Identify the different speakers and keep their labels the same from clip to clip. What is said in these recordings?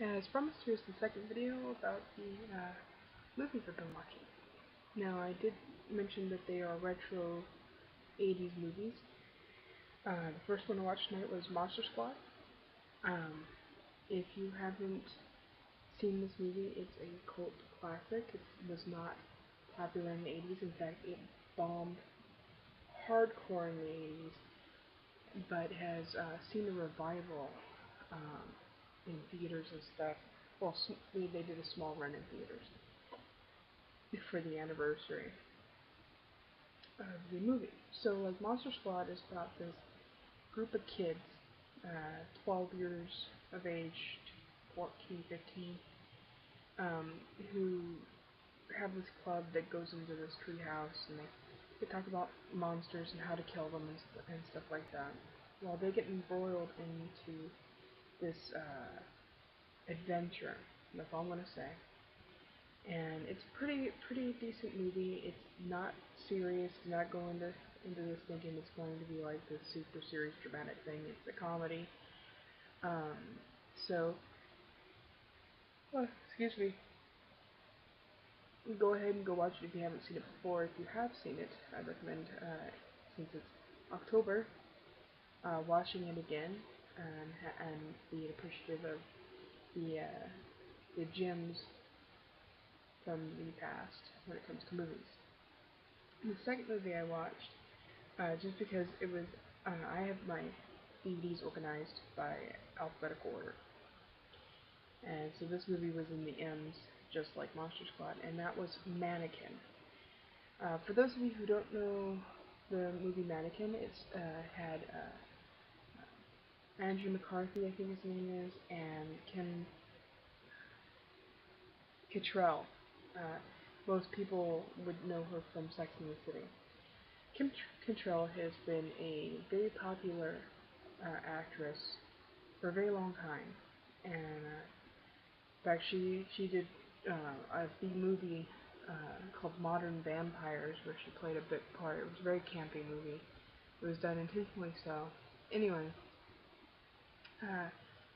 Speaker 1: As promised, here's the second video about the movies I've been watching. Now, I did mention that they are retro 80s movies. The first one I watched tonight was Monster Squad. Um, if you haven't seen this movie, it's a cult classic. It was not popular in the 80s. In fact, it bombed hardcore in the 80s, but has seen a revival um, in theaters and stuff. Well, they did a small run in theaters for the anniversary of the movie. So, like, Monster Squad is about this group of kids, 12 years of age, 14, 15, who have this club that goes into this treehouse, and they talk about monsters and how to kill them and stuff like that. Well, they get embroiled into this adventure. That's all I'm gonna say. And it's pretty decent movie. It's not serious. It's not going into this thinking it's going to be like this super serious dramatic thing. It's a comedy. Um, so, excuse me. Go ahead and go watch it if you haven't seen it before. If you have seen it, I recommend, since it's October, watching it again and being appreciative of the gems from the past when it comes to movies. The second movie I watched, just because it was, I have my DVDs organized by alphabetical order, and so this movie was in the M's, just like Monster Squad, and that was Mannequin. For those of you who don't know the movie Mannequin, it's had Andrew McCarthy, I think his name is, and Kim Cattrall. Most people would know her from Sex and the City. Kim Cattrall has been a very popular actress for a very long time, and in fact, she did a B movie called Modern Vampires, where she played a bit part. It was a very campy movie. It was done intentionally so. Anyway,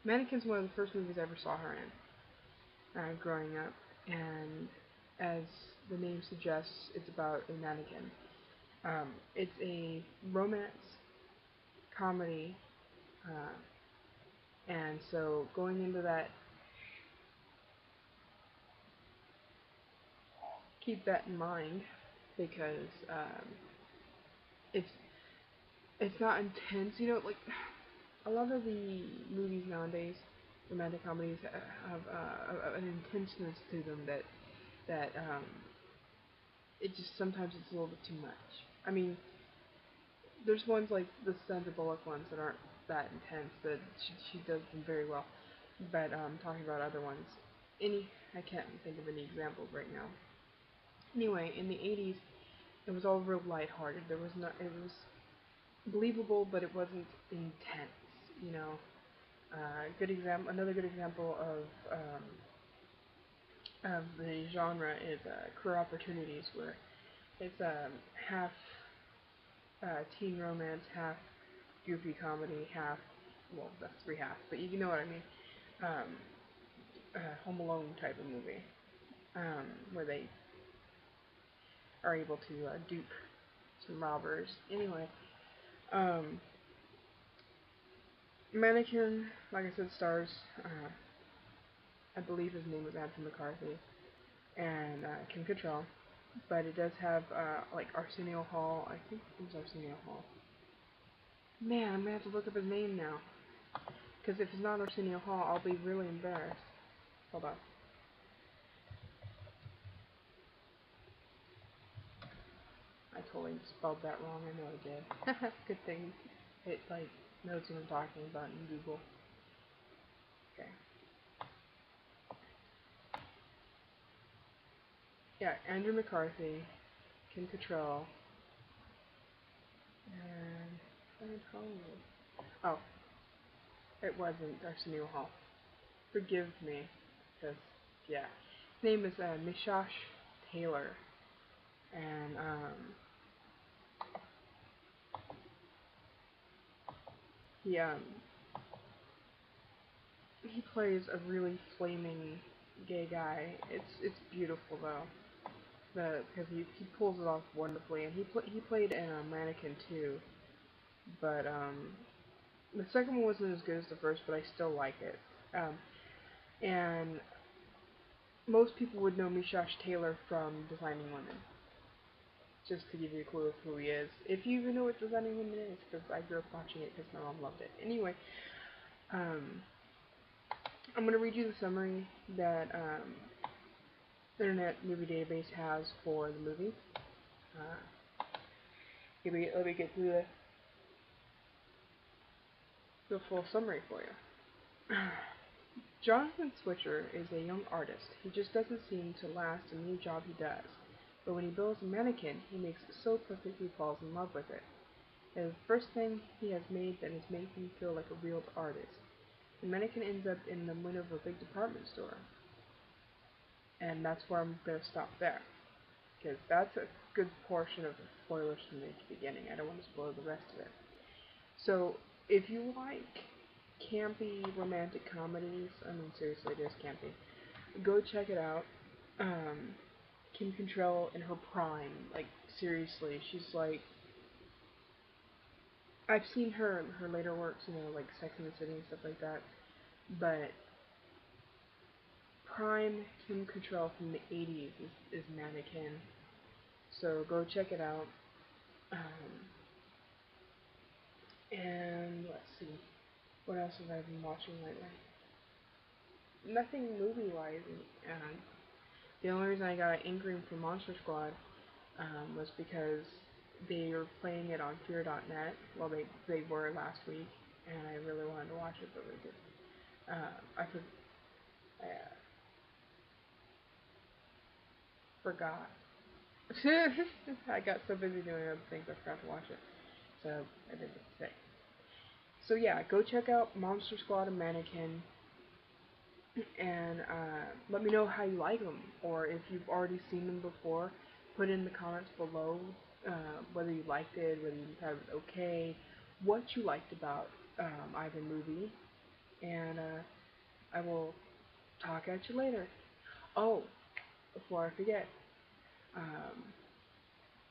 Speaker 1: Mannequin's one of the first movies I ever saw her in growing up, and as the name suggests, it's about a mannequin. It's a romance comedy, and so going into that, keep that in mind, because it's not intense. You know, like a lot of the movies nowadays, romantic comedies, have an intenseness to them that it just sometimes it's a little bit too much. I mean, there's ones like the Sandra Bullock ones that aren't that intense, that she does them very well. But talking about other ones, I can't think of any examples right now. Anyway, in the 80s, it was all real lighthearted. It was believable, but it wasn't intense. You know, another good example of the genre is Career Opportunities, where it's half teen romance, half goofy comedy, half, well, that's three halves, but you know what I mean. Home Alone type of movie, where they are able to dupe some robbers. Anyway, Mannequin, like I said, stars, I believe his name was Andrew McCarthy, and Kim Cattrall, but it does have, like, Arsenio Hall. I think it was Arsenio Hall. Man, I'm gonna have to look up his name now, because if it's not Arsenio Hall, I'll be really embarrassed. Hold on. I totally spelled that wrong. I know I did. Good thing it, like, knows what I'm talking about in Google. Okay. Yeah, Andrew McCarthy, Kim Cattrall, and oh, it wasn't Arsenio Hall. Forgive me, because yeah, his name is Mishash Taylor, and he he plays a really flaming gay guy. It's beautiful though. Because he pulls it off wonderfully, and he played in a Mannequin too. But the second one wasn't as good as the first, but I still like it. And most people would know Mishash Taylor from Designing Women, just to give you a clue of who he is. If you even know what Designing Women is, because I grew up watching it because my mom loved it. Anyway, um, I'm gonna read you the summary that Internet Movie Database has for the movie. Let me get through the full summary for you. Jonathan Switcher is a young artist. He just doesn't seem to last in any job he does. But when he builds a mannequin, he makes it so perfect he falls in love with it. It is the first thing he has made that has made him feel like a real artist. The mannequin ends up in the window of a big department store. And that's where I'm going to stop there. Because that's a good portion of the spoilers from the beginning. I don't want to spoil the rest of it. So, if you like campy romantic comedies, I mean seriously it is campy, go check it out. Kim Cattrall in her prime, like seriously, she's like, I've seen her later works, like Sex and the City and stuff like that, but prime Kim Cattrall from the 80s is Mannequin, so go check it out. And let's see, what else have I been watching lately? Nothing movie-wise, and the only reason I got an inkling for Monster Squad was because they were playing it on Fear.net. Well, they were last week, and I really wanted to watch it, but we did. I forgot. I got so busy doing other things, I forgot to watch it. So I didn't say. So yeah, go check out Monster Squad and Mannequin, and let me know how you like them, or if you've already seen them before, put in the comments below whether you liked it, whether you thought it was okay, what you liked about either movie, and I will talk at you later. Oh, before I forget, um,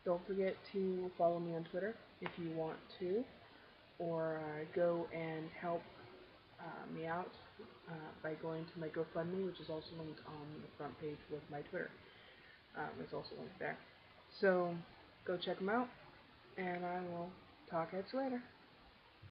Speaker 1: don't forget to follow me on Twitter if you want to, or go and help me out by going to my GoFundMe, which is also linked on the front page with my Twitter. It's also linked there. So go check them out, and I will talk at you later.